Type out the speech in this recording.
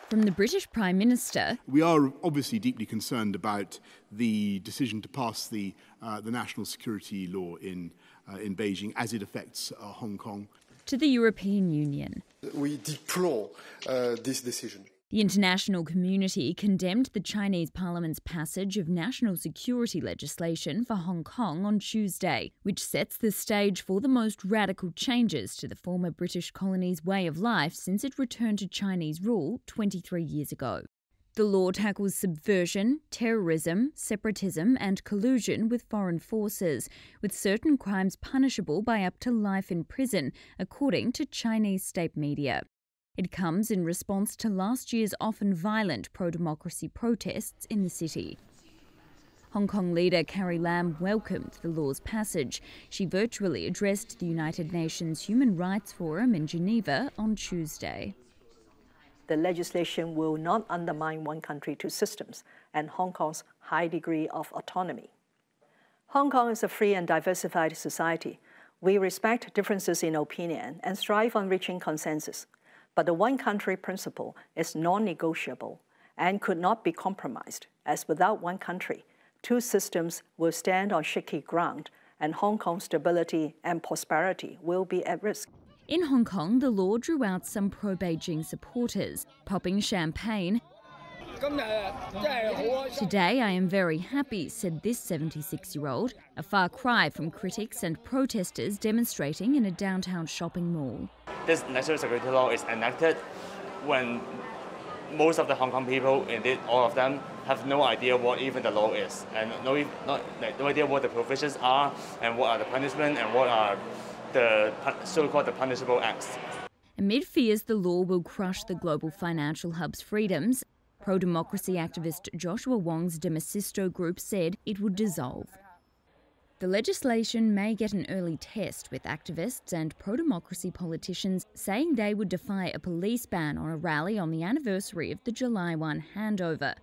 From the British Prime Minister, we are obviously deeply concerned about the decision to pass the national security law in Beijing as it affects Hong Kong. To the European Union. We deplore this decision. The international community condemned the Chinese Parliament's passage of national security legislation for Hong Kong on Tuesday, which sets the stage for the most radical changes to the former British colony's way of life since it returned to Chinese rule 23 years ago. The law tackles subversion, terrorism, separatism and collusion with foreign forces, with certain crimes punishable by up to life in prison, according to Chinese state media. It comes in response to last year's often violent pro-democracy protests in the city. Hong Kong leader Carrie Lam welcomed the law's passage. She virtually addressed the United Nations Human Rights Forum in Geneva on Tuesday. The legislation will not undermine one country, two systems and Hong Kong's high degree of autonomy. Hong Kong is a free and diversified society. We respect differences in opinion and strive on reaching consensus. But the one-country principle is non-negotiable and could not be compromised, as without one country, two systems will stand on shaky ground and Hong Kong's stability and prosperity will be at risk. In Hong Kong, the law drew out some pro-Beijing supporters, popping champagne. Today I am very happy, said this 76-year-old, a far cry from critics and protesters demonstrating in a downtown shopping mall. This national security law is enacted when most of the Hong Kong people, indeed all of them, have no idea what even the law is, and no idea what the provisions are, and what are the punishment, and what are the so-called the punishable acts. Amid fears the law will crush the global financial hub's freedoms, pro-democracy activist Joshua Wong's De Masisto group said it would dissolve. The legislation may get an early test, with activists and pro-democracy politicians saying they would defy a police ban on a rally on the anniversary of the July 1 handover.